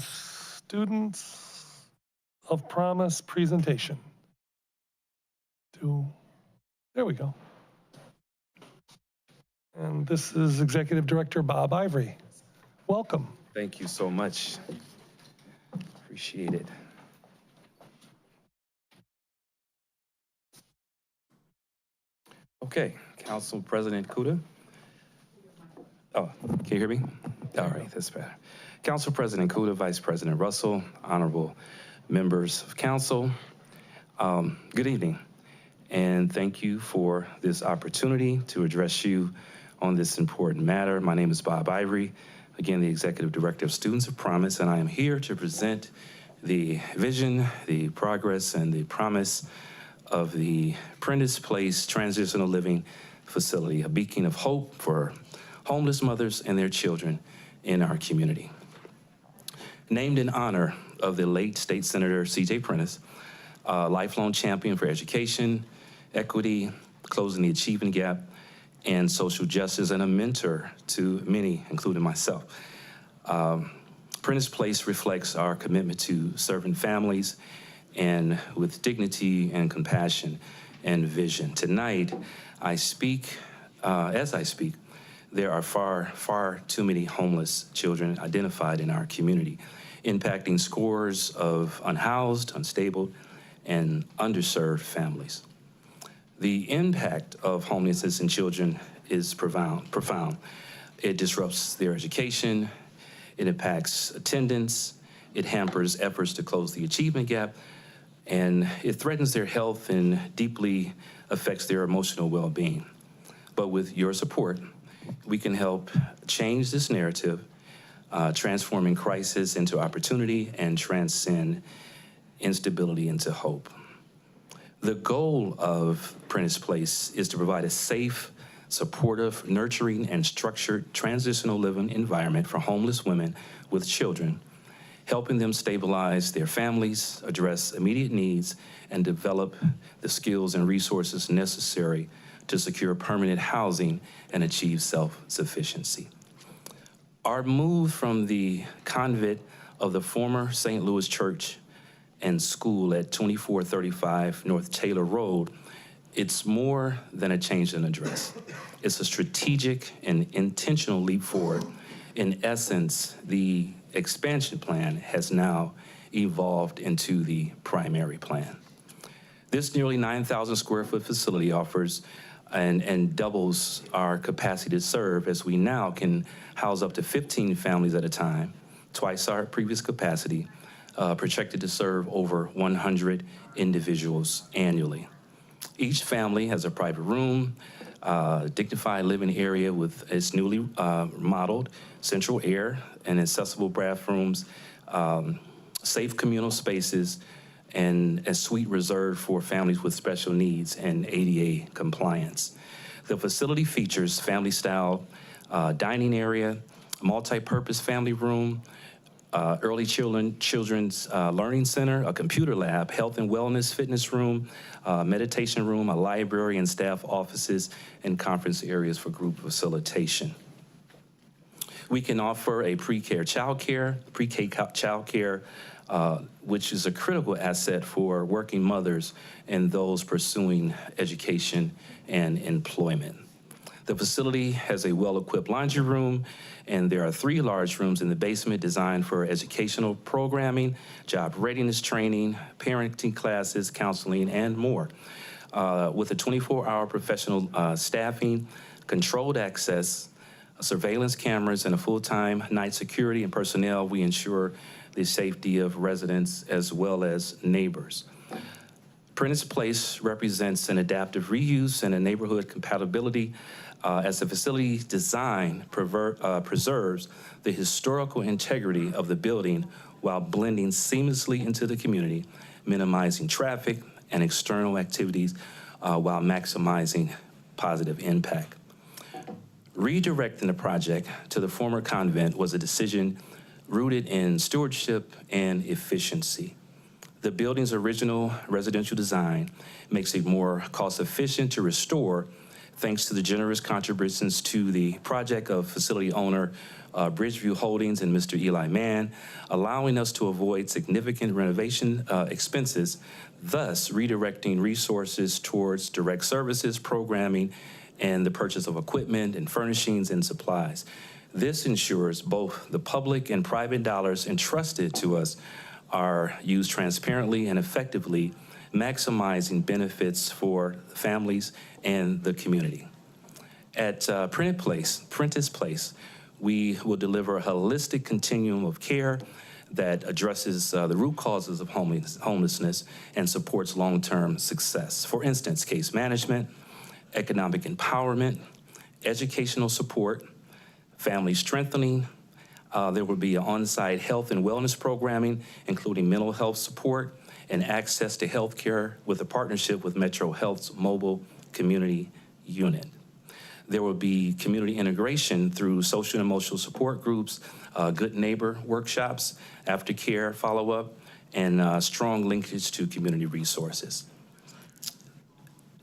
Students of Promise presentation. There we go. And this is Executive Director Bob Ivory. Welcome. Thank you so much. Appreciate it. Okay, Council President Kuda. Oh, can you hear me? All right, that's better. Council President Kuda, Vice President Russell, honorable members of council, good evening. And thank you for this opportunity to address you on this important matter. My name is Bob Ivory, again, the Executive Director of Students of Promise, and I am here to present the vision, the progress, and the promise of the Prentiss Place Transitional Living Facility, a beacon of hope for homeless mothers and their children in our community. Named in honor of the late State Senator C.J. Prentiss, a lifelong champion for education, equity, closing the achievement gap, and social justice, and a mentor to many, including myself. Prentiss Place reflects our commitment to serving families and with dignity and compassion and vision. Tonight, as I speak, there are far too many homeless children identified in our community, impacting scores of unhoused, unstable, and underserved families. The impact of homelessness in children is profound. It disrupts their education, it impacts attendance, it hampers efforts to close the achievement gap, and it threatens their health and deeply affects their emotional well-being. But with your support, we can help change this narrative, transforming crisis into opportunity and transcend instability into hope. The goal of Prentiss Place is to provide a safe, supportive, nurturing, and structured transitional living environment for homeless women with children, helping them stabilize their families, address immediate needs, and develop the skills and resources necessary to secure permanent housing and achieve self-sufficiency. Our move from the convent of the former St. Louis Church and School at 2435 North Taylor Road, it's more than a change in address. It's a strategic and intentional leap forward. In essence, the expansion plan has now evolved into the primary plan. This nearly 9,000 square foot facility offers and doubles our capacity to serve, as we now can house up to 15 families at a time, twice our previous capacity, projected to serve over 100 individuals annually. Each family has a private room, dignified living area with its newly modeled central air and accessible bathrooms, safe communal spaces, and a suite reserved for families with special needs and ADA compliance. The facility features family-style dining area, multi-purpose family room, early children's learning center, a computer lab, health and wellness fitness room, meditation room, a library and staff offices, and conference areas for group facilitation. We can offer a pre-K childcare, which is a critical asset for working mothers and those pursuing education and employment. The facility has a well-equipped laundry room, and there are 3 large rooms in the basement designed for educational programming, job readiness training, parenting classes, counseling, and more. With a 24-hour professional staffing, controlled access, surveillance cameras, and a full-time night security and personnel, we ensure the safety of residents as well as neighbors. Prentiss Place represents an adaptive reuse and a neighborhood compatibility as the facility design preserves the historical integrity of the building while blending seamlessly into the community, minimizing traffic and external activities while maximizing positive impact. Redirecting the project to the former convent was a decision rooted in stewardship and efficiency. The building's original residential design makes it more cost-efficient to restore thanks to the generous contributions to the project of facility owner Bridgeview Holdings and Mr. Eli Mann, allowing us to avoid significant renovation expenses, thus redirecting resources towards direct services, programming, and the purchase of equipment and furnishings and supplies. This ensures both the public and private dollars entrusted to us are used transparently and effectively, maximizing benefits for families and the community. At Prentiss Place, we will deliver a holistic continuum of care that addresses the root causes of homelessness and supports long-term success. For instance, case management, economic empowerment, educational support, family strengthening. There will be on-site health and wellness programming, including mental health support and access to health care with a partnership with Metro Health's mobile community unit. There will be community integration through social and emotional support groups, good neighbor workshops, aftercare follow-up, and strong linkage to community resources.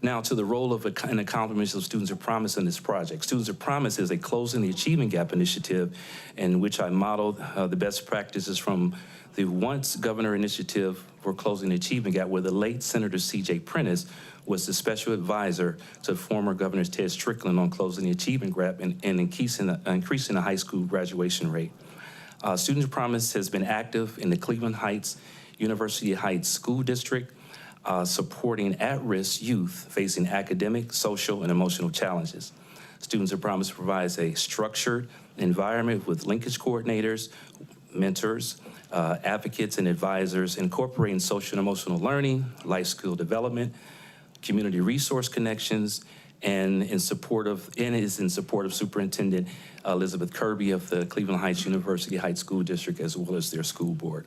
Now to the role of and accomplishments of Students of Promise in this project. Students of Promise is a Closing the Achievement Gap initiative in which I modeled the best practices from the once governor initiative for Closing the Achievement Gap, where the late Senator C.J. Prentiss was the special advisor to former Governor Ted Strickland on closing the achievement gap and increasing the high school graduation rate. Students of Promise has been active in the Cleveland Heights, University Heights School District, supporting at-risk youth facing academic, social, and emotional challenges. Students of Promise provides a structured environment with linkage coordinators, mentors, advocates, and advisors, incorporating social and emotional learning, life skill development, community resource connections, and is in support of Superintendent Elizabeth Kirby of the Cleveland Heights University Heights School District, as well as their school board.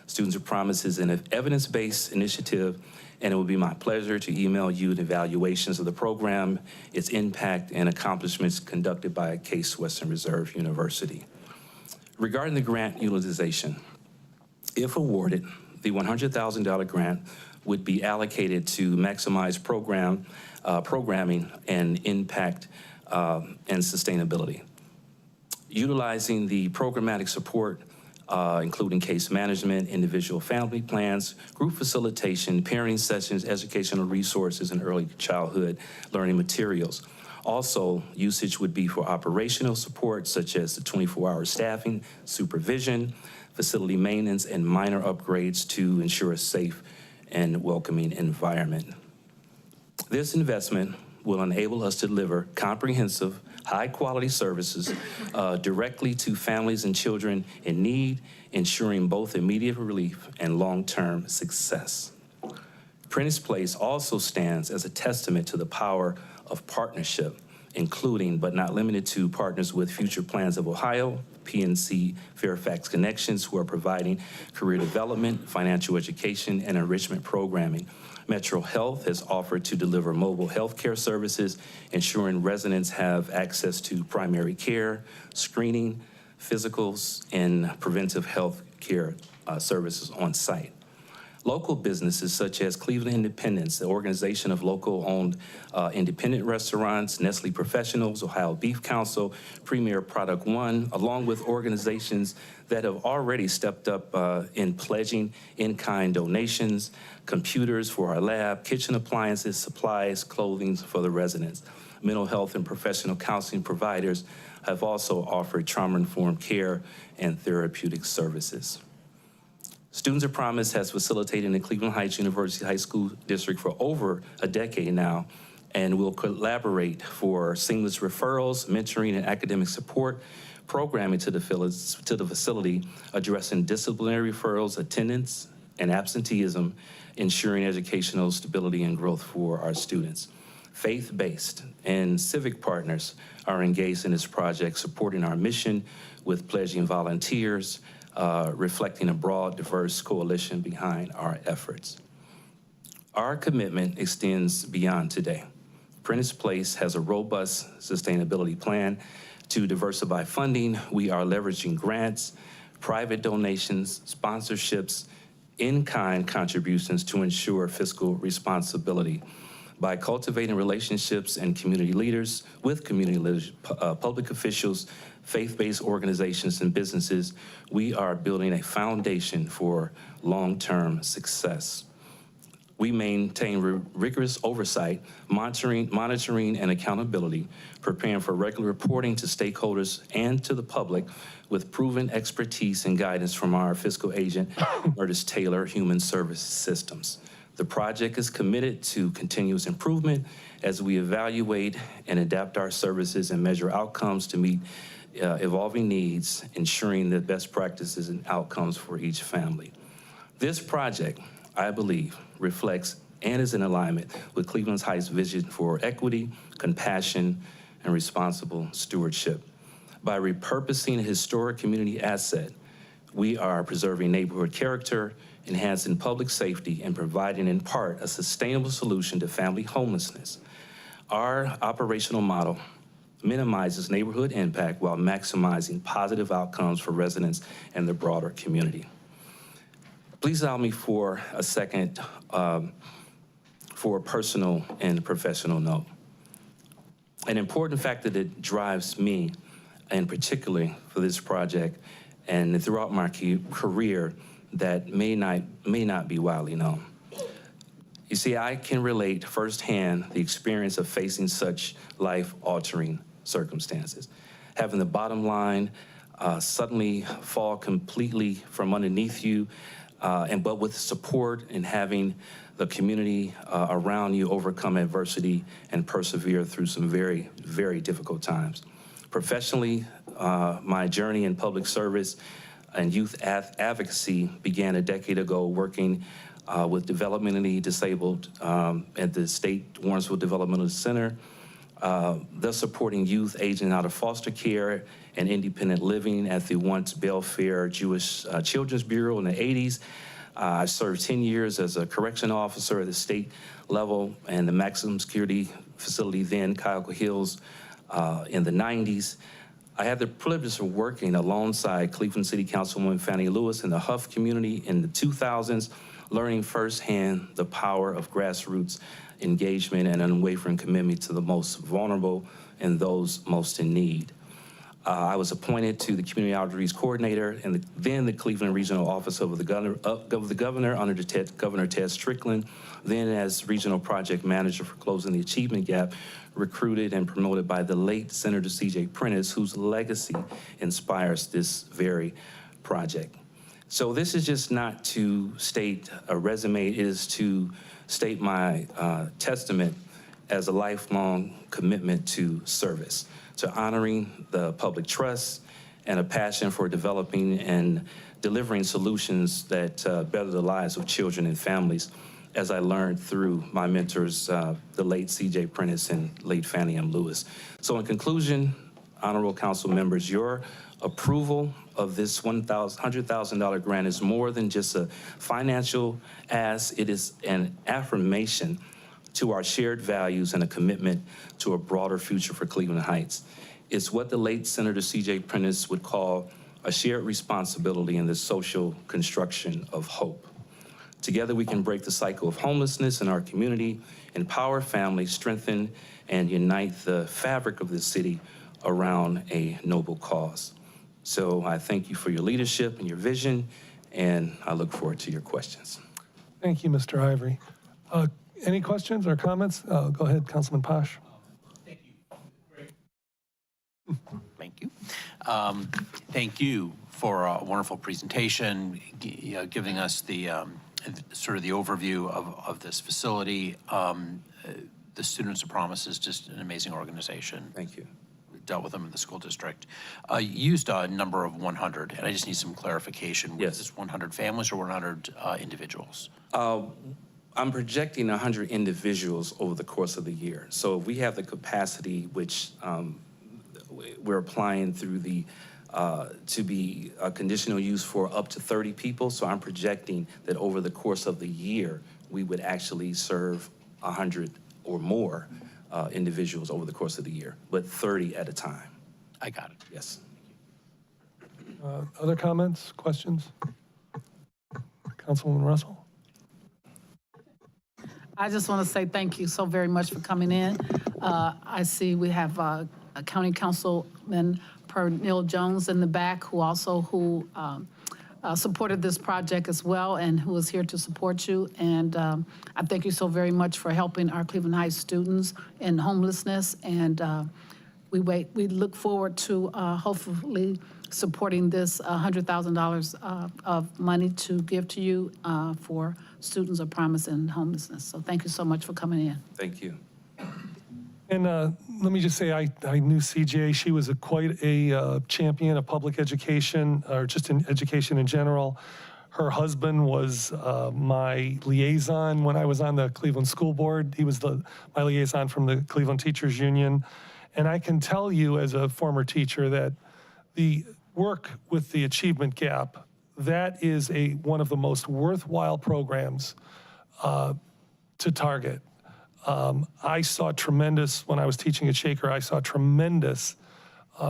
Students of Promise is an evidence-based initiative, and it will be my pleasure to email you the evaluations of the program, its impact, and accomplishments conducted by Case Western Reserve University. Regarding the grant utilization, if awarded, the $100,000 grant would be allocated to maximize programming and impact and sustainability. Utilizing the programmatic support, including case management, individual family plans, group facilitation, parenting sessions, educational resources, and early childhood learning materials. Also, usage would be for operational support, such as the 24-hour staffing, supervision, facility maintenance, and minor upgrades to ensure a safe and welcoming environment. This investment will enable us to deliver comprehensive, high-quality services directly to families and children in need, ensuring both immediate relief and long-term success. Prentiss Place also stands as a testament to the power of partnership, including but not limited to partners with Future Plans of Ohio, PNC Fairfax Connections, who are providing career development, financial education, and enrichment programming. Metro Health has offered to deliver mobile health care services, ensuring residents have access to primary care, screening, physicals, and preventive health care services on site. Local businesses such as Cleveland Independence, the organization of local-owned independent restaurants, Nestle Professionals, Ohio Beef Council, Premier Product One, along with organizations that have already stepped up in pledging in-kind donations, computers for our lab, kitchen appliances, supplies, clothing for the residents. Mental health and professional counseling providers have also offered trauma-informed care and therapeutic services. Students of Promise has facilitated in the Cleveland Heights University High School District for over a decade now, and will collaborate for seamless referrals, mentoring, and academic support programming to the facility, addressing disciplinary referrals, attendance, and absenteeism, ensuring educational stability and growth for our students. Faith-based and civic partners are engaged in this project, supporting our mission with pledging volunteers, reflecting a broad, diverse coalition behind our efforts. Our commitment extends beyond today. Prentiss Place has a robust sustainability plan to diversify funding. We are leveraging grants, private donations, sponsorships, in-kind contributions to ensure fiscal responsibility. By cultivating relationships and community leaders with community leaders, public officials, faith-based organizations, and businesses, we are building a foundation for long-term success. We maintain rigorous oversight, monitoring and accountability, preparing for regular reporting to stakeholders and to the public with proven expertise and guidance from our fiscal agent, Prentiss Taylor Human Service Systems. The project is committed to continuous improvement as we evaluate and adapt our services and measure outcomes to meet evolving needs, ensuring the best practices and outcomes for each family. This project, I believe, reflects and is in alignment with Cleveland Heights' vision for equity, compassion, and responsible stewardship. By repurposing a historic community asset, we are preserving neighborhood character, enhancing public safety, and providing in part a sustainable solution to family homelessness. Our operational model minimizes neighborhood impact while maximizing positive outcomes for residents and the broader community. Please allow me for a second for a personal and professional note. An important factor that drives me, and particularly for this project and throughout my career, that may not be widely known. You see, I can relate firsthand the experience of facing such life-altering circumstances. Having the bottom line suddenly fall completely from underneath you, but with support and having the community around you overcome adversity and persevere through some very, very difficult times. Professionally, my journey in public service and youth advocacy began a decade ago working with developmentally disabled at the State Warrensville Developmental Center, thus supporting youth aging out of foster care and independent living at the once Belfair Jewish Children's Bureau in the 80s. I served 10 years as a correctional officer at the state level and the maximum security facility then, Cuyahoga Hills, in the 90s. I had the privilege of working alongside Cleveland City Councilwoman Fannie Lewis in the Huff community in the 2000s, learning firsthand the power of grassroots engagement and unwavering commitment to the most vulnerable and those most in need. I was appointed to the Community Outreach Coordinator and then the Cleveland Regional Office of the Governor under Governor Ted Strickland, then as Regional Project Manager for Closing the Achievement Gap, recruited and promoted by the late Senator C.J. Prentiss, whose legacy inspires this very project. So this is just not to state a resume, it is to state my testament as a lifelong commitment to service, to honoring the public trust and a passion for developing and delivering solutions that better the lives of children and families, as I learned through my mentors, the late C.J. Prentiss and late Fannie M. Lewis. So in conclusion, honorable council members, your approval of this $100,000 grant is more than just a financial ask. It is an affirmation to our shared values and a commitment to a broader future for Cleveland Heights. It's what the late Senator C.J. Prentiss would call a shared responsibility in the social construction of hope. Together we can break the cycle of homelessness in our community, empower families, strengthen and unite the fabric of the city around a noble cause. So I thank you for your leadership and your vision, and I look forward to your questions. Thank you, Mr. Ivory. Any questions or comments? Go ahead, Councilman Posh. Thank you. Great. Thank you. Thank you for a wonderful presentation, giving us the sort of the overview of this facility. The Students of Promise is just an amazing organization. Thank you. We've dealt with them in the school district. You used a number of 100, and I just need some clarification. Yes. Was this 100 families or 100 individuals? I'm projecting 100 individuals over the course of the year. So we have the capacity, which we're applying through the, to be a conditional use for up to 30 people. So I'm projecting that over the course of the year, we would actually serve 100 or more individuals over the course of the year, but 30 at a time. I got it. Yes. Other comments, questions? Councilwoman Russell? I just want to say thank you so very much for coming in. I see we have a County Councilman Pernell Jones in the back who supported this project as well and who is here to support you. And I thank you so very much for helping our Cleveland Heights students in homelessness. And we look forward to hopefully supporting this $100,000 of money to give to you for students of promise in homelessness. So thank you so much for coming in. Thank you. And let me just say, I knew CJ. She was quite a champion of public education, or just in education in general. Her husband was my liaison when I was on the Cleveland School Board. He was my liaison from the Cleveland Teachers Union. And I can tell you as a former teacher that the work with the achievement gap, that is one of the most worthwhile programs to target. I saw tremendous, when I was teaching at Shaker, I saw tremendous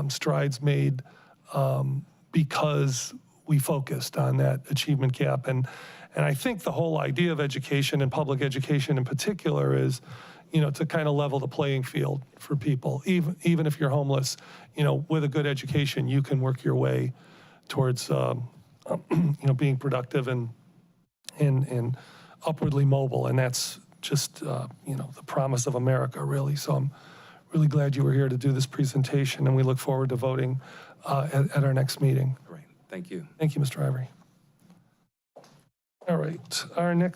strides made because we focused on that achievement gap. And I think the whole idea of education and public education in particular is, to kind of level the playing field for people. Even if you're homeless, with a good education, you can work your way towards, being productive and upwardly mobile. And that's just, the promise of America, really. So I'm really glad you were here to do this presentation, and we look forward to voting at our next meeting. Great. Thank you. Thank you, Mr. Ivory. All right, our next